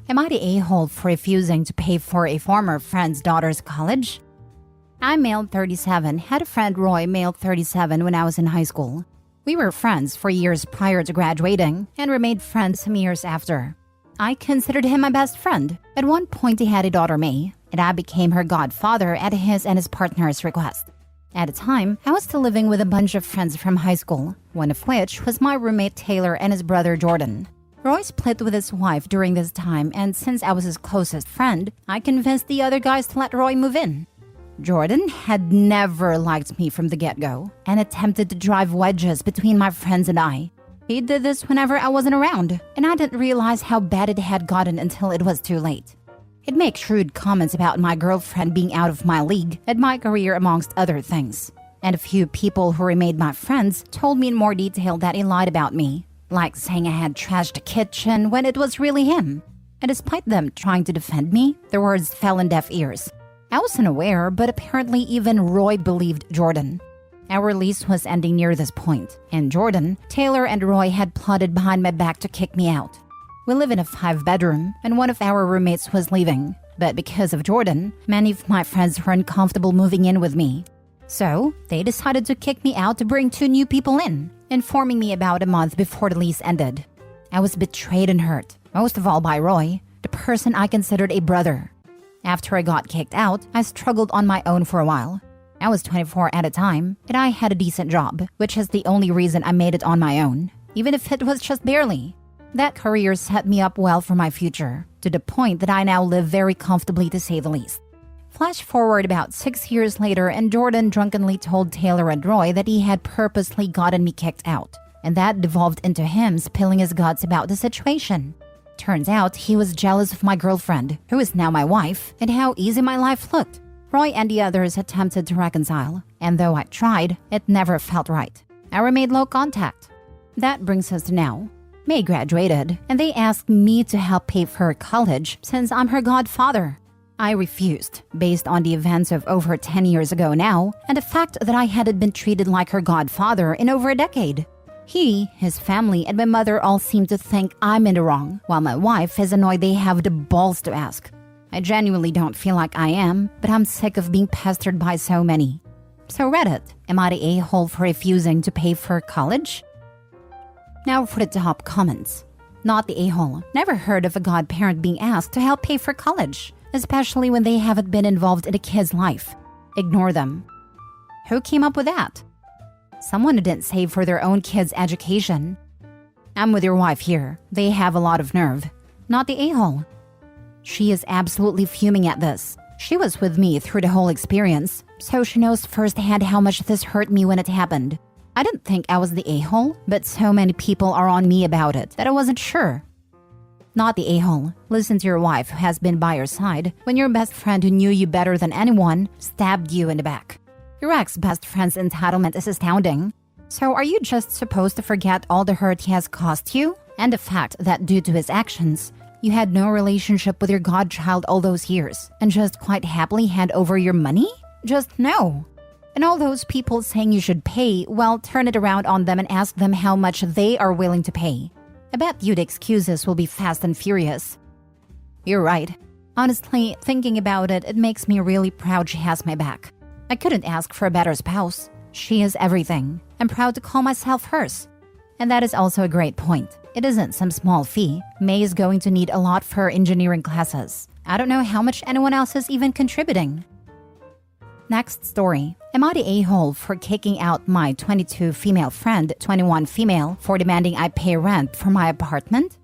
Am I the a-hole for refusing to pay for a former friend's daughter's college? I'm male 37, had a friend Roy, male 37, when I was in high school. We were friends for years prior to graduating and remained friends some years after. I considered him my best friend. At one point he had a daughter May, and I became her godfather at his and his partner's request. At the time, I was still living with a bunch of friends from high school, one of which was my roommate Taylor and his brother Jordan. Roy split with his wife during this time, and since I was his closest friend, I convinced the other guys to let Roy move in. Jordan had never liked me from the get-go and attempted to drive wedges between my friends and I. He did this whenever I wasn't around, and I didn't realize how bad it had gotten until it was too late. He'd make shrewd comments about my girlfriend being out of my league and my career amongst other things. And a few people who remained my friends told me in more detail that he lied about me, like saying I had trashed the kitchen when it was really him. And despite them trying to defend me, their words fell on deaf ears. I wasn't aware, but apparently even Roy believed Jordan. Our lease was ending near this point, and Jordan, Taylor, and Roy had plotted behind my back to kick me out. We live in a 5-bedroom, and one of our roommates was leaving. But because of Jordan, many of my friends were uncomfortable moving in with me. So, they decided to kick me out to bring 2 new people in, informing me about a month before the lease ended. I was betrayed and hurt, most of all by Roy, the person I considered a brother. After I got kicked out, I struggled on my own for a while. I was 24 at the time, and I had a decent job, which is the only reason I made it on my own, even if it was just barely. That career set me up well for my future, to the point that I now live very comfortably to say the least. Flash forward about 6 years later, and Jordan drunkenly told Taylor and Roy that he had purposely gotten me kicked out, and that devolved into him spilling his guts about the situation. Turns out he was jealous of my girlfriend, who is now my wife, and how easy my life looked. Roy and the others attempted to reconcile, and though I tried, it never felt right. I made low contact. That brings us to now. May graduated, and they asked me to help pay for her college since I'm her godfather. I refused, based on the events of over 10 years ago now, and the fact that I hadn't been treated like her godfather in over a decade. He, his family, and my mother all seem to think I'm in the wrong, while my wife is annoyed they have the balls to ask. I genuinely don't feel like I am, but I'm sick of being pestered by so many. So Reddit, am I the a-hole for refusing to pay for college? Now for the top comments. Not the a-hole. Never heard of a godparent being asked to help pay for college, especially when they haven't been involved in a kid's life. Ignore them. Who came up with that? Someone who didn't save for their own kid's education. I'm with your wife here. They have a lot of nerve. Not the a-hole. She is absolutely fuming at this. She was with me through the whole experience, so she knows firsthand how much this hurt me when it happened. I didn't think I was the a-hole, but so many people are on me about it that I wasn't sure. Not the a-hole. Listen to your wife who has been by your side when your best friend who knew you better than anyone stabbed you in the back. Your ex-best friend's entitlement is astounding. So are you just supposed to forget all the hurt he has caused you? And the fact that due to his actions, you had no relationship with your godchild all those years and just quite happily hand over your money? Just no. And all those people saying you should pay, well, turn it around on them and ask them how much they are willing to pay. I bet you the excuses will be fast and furious. You're right. Honestly, thinking about it, it makes me really proud she has my back. I couldn't ask for a better spouse. She is everything. I'm proud to call myself hers. And that is also a great point. It isn't some small fee. May is going to need a lot for her engineering classes. I don't know how much anyone else is even contributing. Next story. Am I the a-hole for kicking out my 22 female friend, 21 female, for demanding I pay rent for my apartment?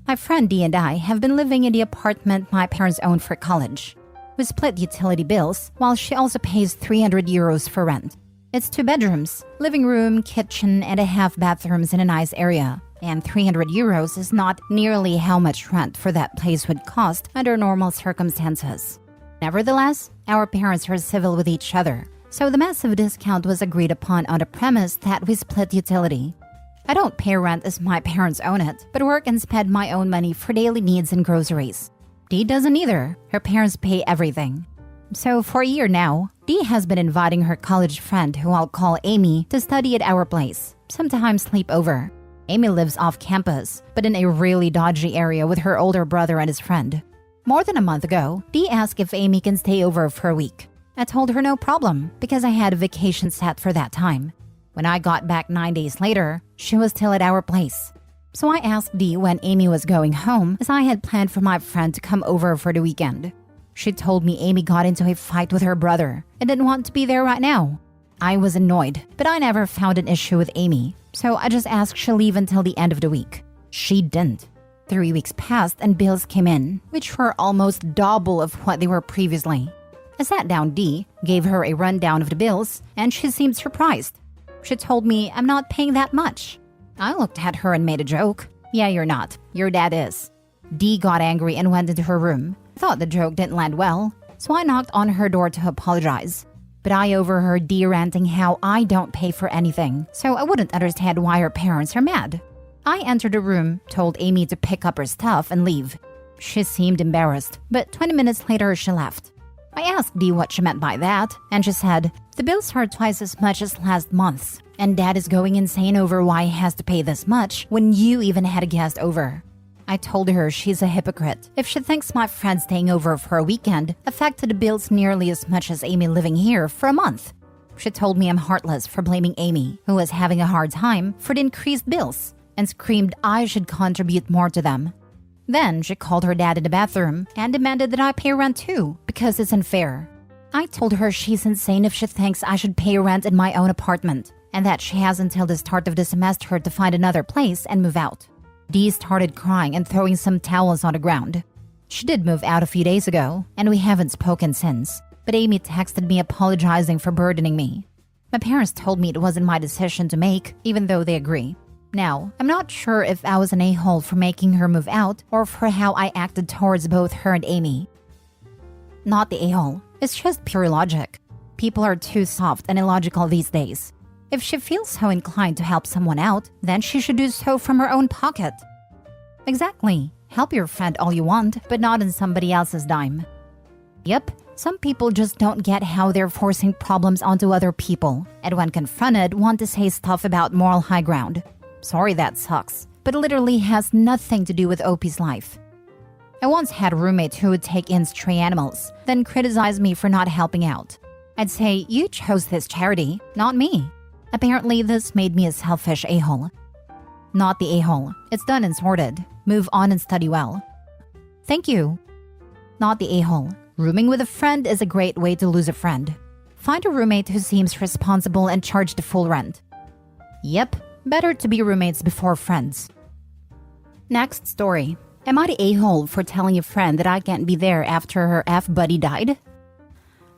My friend Dee and I have been living in the apartment my parents own for college. We split utility bills, while she also pays 300 euros for rent. It's 2 bedrooms, living room, kitchen, and a half bathrooms in a nice area. And 300 euros is not nearly how much rent for that place would cost under normal circumstances. Nevertheless, our parents are civil with each other, so the massive discount was agreed upon on the premise that we split utility. I don't pay rent as my parents own it, but work and spend my own money for daily needs and groceries. Dee doesn't either. Her parents pay everything. So for a year now, Dee has been inviting her college friend, who I'll call Amy, to study at our place. sometimes sleep over. Amy lives off campus, but in a really dodgy area with her older brother and his friend. More than a month ago, Dee asked if Amy can stay over for a week. I told her no problem because I had a vacation set for that time. When I got back 9 days later, she was still at our place. So I asked Dee when Amy was going home, as I had planned for my friend to come over for the weekend. She told me Amy got into a fight with her brother and didn't want to be there right now. I was annoyed, but I never found an issue with Amy, so I just asked she leave until the end of the week. She didn't. 3 weeks passed and bills came in, which were almost double of what they were previously. I sat down Dee, gave her a rundown of the bills, and she seemed surprised. She told me I'm not paying that much. I looked at her and made a joke. Yeah, you're not. Your dad is. Dee got angry and went into her room. I thought the joke didn't land well, so I knocked on her door to apologize. But I overheard Dee ranting how I don't pay for anything, so I wouldn't understand why her parents are mad. I entered the room, told Amy to pick up her stuff and leave. She seemed embarrassed, but 20 minutes later she left. I asked Dee what she meant by that, and she said, the bills are twice as much as last month's, and Dad is going insane over why he has to pay this much when you even had a guest over. I told her she's a hypocrite if she thinks my friend staying over for a weekend affected the bills nearly as much as Amy living here for a month. She told me I'm heartless for blaming Amy, who was having a hard time, for the increased bills, and screamed I should contribute more to them. Then she called her dad in the bathroom and demanded that I pay rent too, because it's unfair. I told her she's insane if she thinks I should pay rent in my own apartment, and that she has until the start of the semester to find another place and move out. Dee started crying and throwing some towels on the ground. She did move out a few days ago, and we haven't spoken since, but Amy texted me apologizing for burdening me. My parents told me it wasn't my decision to make, even though they agree. Now, I'm not sure if I was an a-hole for making her move out or for how I acted towards both her and Amy. Not the a-hole, it's just pure logic. People are too soft and illogical these days. If she feels so inclined to help someone out, then she should do so from her own pocket. Exactly. Help your friend all you want, but not on somebody else's dime. Yep, some people just don't get how they're forcing problems onto other people, and when confronted, want to say stuff about moral high ground. Sorry that sucks, but it literally has nothing to do with OP's life. I once had a roommate who would take in stray animals, then criticize me for not helping out. I'd say, you chose this charity, not me. Apparently, this made me a selfish a-hole. Not the a-hole. It's done and sorted. Move on and study well. Thank you. Not the a-hole. Rooming with a friend is a great way to lose a friend. Find a roommate who seems responsible and charge the full rent. Yep, better to be roommates before friends. Next story. Am I the a-hole for telling a friend that I can't be there after her F-buddy died?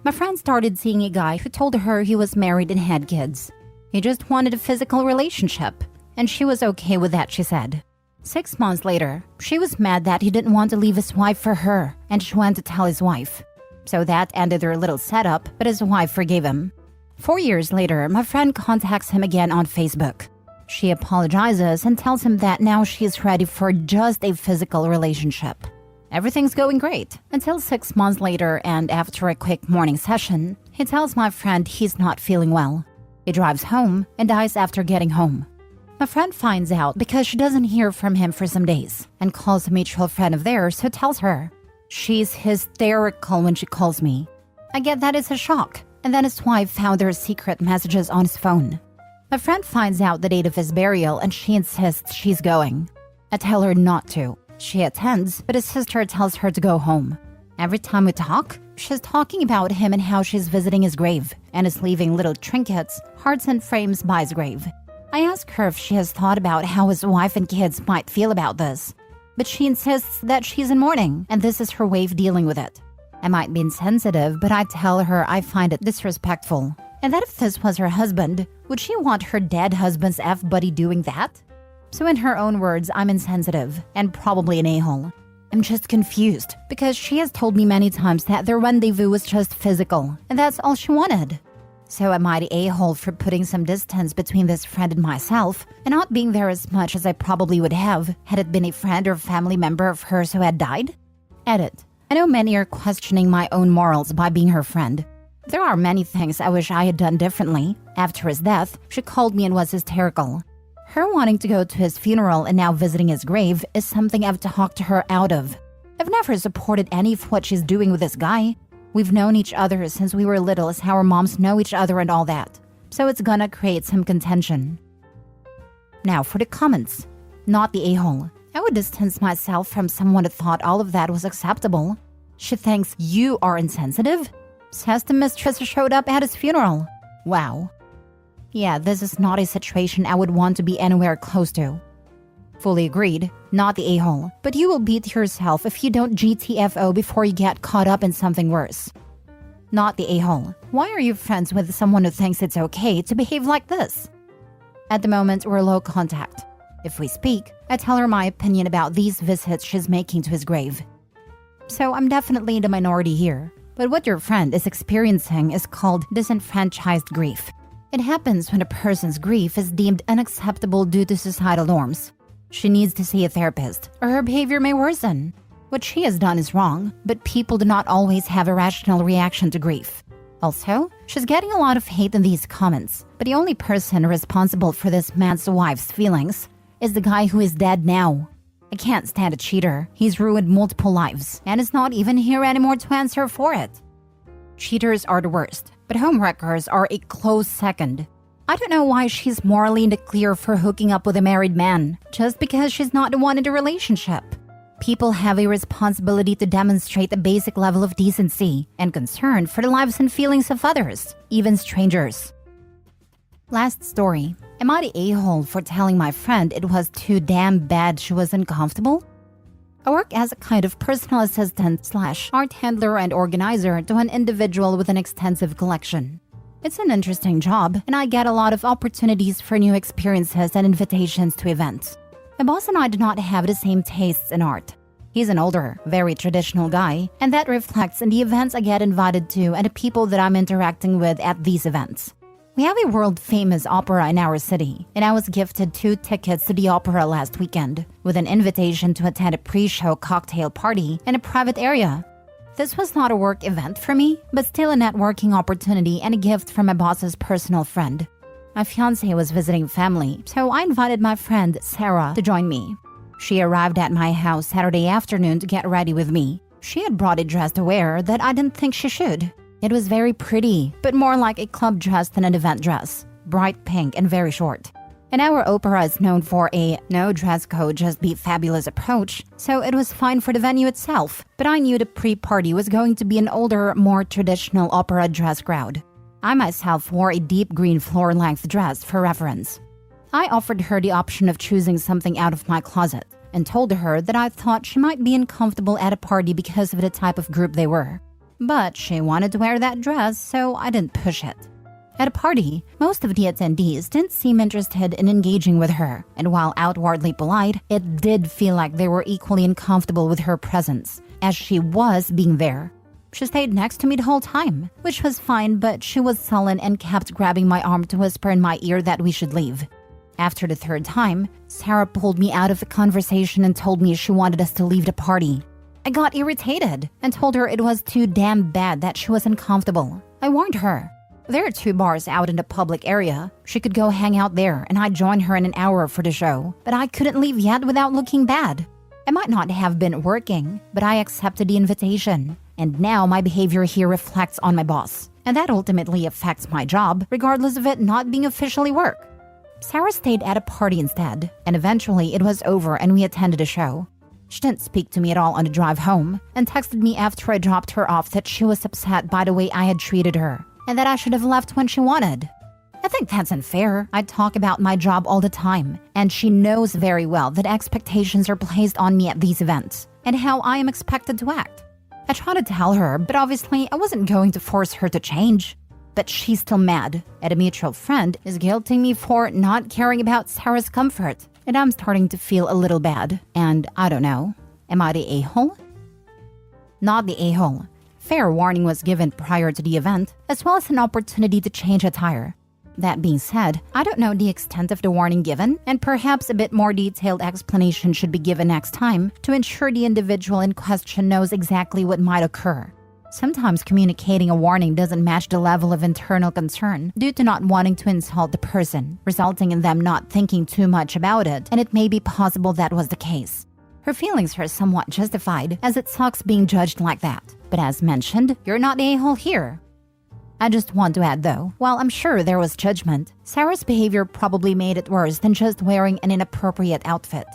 My friend started seeing a guy who told her he was married and had kids. He just wanted a physical relationship, and she was okay with that, she said. 6 months later, she was mad that he didn't want to leave his wife for her, and she went to tell his wife. So that ended their little setup, but his wife forgave him. 4 years later, my friend contacts him again on Facebook. She apologizes and tells him that now she is ready for just a physical relationship. Everything's going great, until 6 months later, and after a quick morning session, he tells my friend he's not feeling well. He drives home and dies after getting home. My friend finds out because she doesn't hear from him for some days and calls a mutual friend of theirs who tells her. She's hysterical when she calls me. I get that it's a shock, and then his wife found their secret messages on his phone. My friend finds out the date of his burial and she insists she's going. I tell her not to. She attends, but his sister tells her to go home. Every time we talk, she's talking about him and how she's visiting his grave and is leaving little trinkets, hearts and frames by his grave. I ask her if she has thought about how his wife and kids might feel about this, but she insists that she's in mourning and this is her way of dealing with it. I might be insensitive, but I tell her I find it disrespectful, and that if this was her husband, would she want her dead husband's F-buddy doing that? So in her own words, I'm insensitive and probably an a-hole. I'm just confused because she has told me many times that their rendezvous was just physical and that's all she wanted. So am I the a-hole for putting some distance between this friend and myself and not being there as much as I probably would have had it been a friend or family member of hers who had died? Edit. I know many are questioning my own morals by being her friend. There are many things I wish I had done differently. After his death, she called me and was hysterical. Her wanting to go to his funeral and now visiting his grave is something I've talked to her out of. I've never supported any of what she's doing with this guy. We've known each other since we were little as how our moms know each other and all that. So it's gonna create some contention. Now for the comments. Not the a-hole. I would distance myself from someone that thought all of that was acceptable. She thinks you are insensitive? Says the mistress showed up at his funeral. Wow. Yeah, this is not a situation I would want to be anywhere close to. Fully agreed. Not the a-hole. But you will beat yourself if you don't GTFO before you get caught up in something worse. Not the a-hole. Why are you friends with someone who thinks it's okay to behave like this? At the moment, we're low contact. If we speak, I tell her my opinion about these visits she's making to his grave. So I'm definitely the minority here. But what your friend is experiencing is called disenfranchised grief. It happens when a person's grief is deemed unacceptable due to societal norms. She needs to see a therapist, or her behavior may worsen. What she has done is wrong, but people do not always have a rational reaction to grief. Also, she's getting a lot of hate in these comments, but the only person responsible for this man's wife's feelings is the guy who is dead now. I can't stand a cheater. He's ruined multiple lives, and is not even here anymore to answer for it. Cheaters are the worst, but homewreckers are a close second. I don't know why she's morally in the clear for hooking up with a married man, just because she's not the one in the relationship. People have a responsibility to demonstrate a basic level of decency and concern for the lives and feelings of others, even strangers. Last story. Am I the a-hole for telling my friend it was too damn bad she was uncomfortable? I work as a kind of personal assistant / art handler and organizer to an individual with an extensive collection. It's an interesting job, and I get a lot of opportunities for new experiences and invitations to events. My boss and I do not have the same tastes in art. He's an older, very traditional guy, and that reflects in the events I get invited to and the people that I'm interacting with at these events. We have a world-famous opera in our city, and I was gifted 2 tickets to the opera last weekend, with an invitation to attend a pre-show cocktail party in a private area. This was not a work event for me, but still a networking opportunity and a gift from my boss's personal friend. My fiancé was visiting family, so I invited my friend Sarah to join me. She arrived at my house Saturday afternoon to get ready with me. She had brought a dress to wear that I didn't think she should. It was very pretty, but more like a club dress than an event dress. Bright pink and very short. And our opera is known for a no dress code, just be fabulous approach, so it was fine for the venue itself. But I knew the pre-party was going to be an older, more traditional opera dress crowd. I myself wore a deep green floor-length dress for reference. I offered her the option of choosing something out of my closet, and told her that I thought she might be uncomfortable at a party because of the type of group they were. But she wanted to wear that dress, so I didn't push it. At a party, most of the attendees didn't seem interested in engaging with her, and while outwardly polite, it did feel like they were equally uncomfortable with her presence, as she was being there. She stayed next to me the whole time, which was fine, but she was sullen and kept grabbing my arm to whisper in my ear that we should leave. After the 3rd time, Sarah pulled me out of the conversation and told me she wanted us to leave the party. I got irritated and told her it was too damn bad that she was uncomfortable. I warned her. There are 2 bars out in the public area. She could go hang out there and I'd join her in an hour for the show, but I couldn't leave yet without looking bad. I might not have been working, but I accepted the invitation. And now my behavior here reflects on my boss. And that ultimately affects my job, regardless of it not being officially work. Sarah stayed at a party instead, and eventually it was over and we attended a show. She didn't speak to me at all on the drive home, and texted me after I dropped her off that she was upset by the way I had treated her, and that I should have left when she wanted. I think that's unfair. I talk about my job all the time, and she knows very well that expectations are placed on me at these events, and how I am expected to act. I tried to tell her, but obviously I wasn't going to force her to change. But she's still mad, and a mutual friend is guilting me for not caring about Sarah's comfort, and I'm starting to feel a little bad. And I don't know, am I the a-hole? Not the a-hole. Fair warning was given prior to the event, as well as an opportunity to change attire. That being said, I don't know the extent of the warning given, and perhaps a bit more detailed explanation should be given next time to ensure the individual in question knows exactly what might occur. Sometimes communicating a warning doesn't match the level of internal concern due to not wanting to insult the person, resulting in them not thinking too much about it, and it may be possible that was the case. Her feelings are somewhat justified, as it sucks being judged like that. But as mentioned, you're not the a-hole here. I just want to add though, while I'm sure there was judgment, Sarah's behavior probably made it worse than just wearing an inappropriate outfit.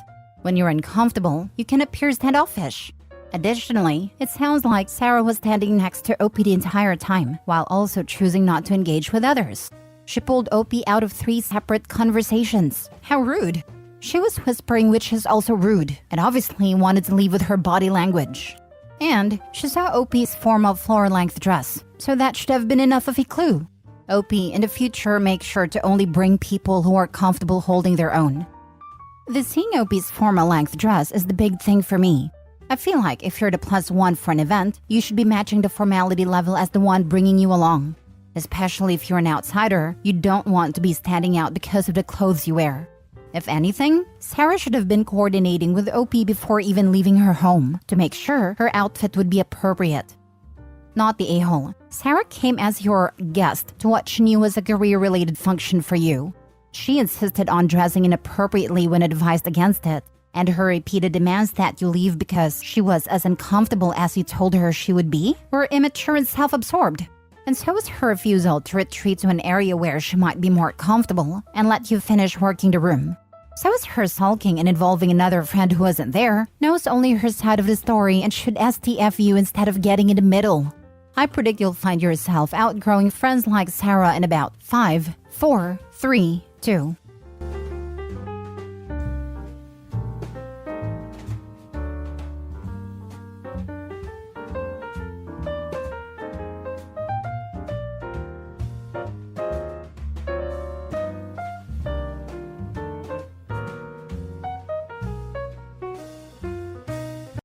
When you're uncomfortable, you can appear standoffish. Additionally, it sounds like Sarah was standing next to OP the entire time, while also choosing not to engage with others. She pulled OP out of 3 separate conversations. How rude! She was whispering, which is also rude, and obviously wanted to leave with her body language. And she saw OP's formal floor-length dress, so that should have been enough of a clue. OP, in the future, make sure to only bring people who are comfortable holding their own. The seeing OP's formal-length dress is the big thing for me. I feel like if you're the +1 for an event, you should be matching the formality level as the one bringing you along. Especially if you're an outsider, you don't want to be standing out because of the clothes you wear. If anything, Sarah should have been coordinating with OP before even leaving her home to make sure her outfit would be appropriate. Not the a-hole. Sarah came as your guest to what she knew was a career-related function for you. She insisted on dressing inappropriately when advised against it, and her repeated demands that you leave because she was as uncomfortable as you told her she would be were immature and self-absorbed. And so was her refusal to retreat to an area where she might be more comfortable and let you finish working the room. So is her sulking and involving another friend who wasn't there, knows only her side of the story and should STF you instead of getting in the middle. I predict you'll find yourself outgrowing friends like Sarah in about 5, 4, 3, 2.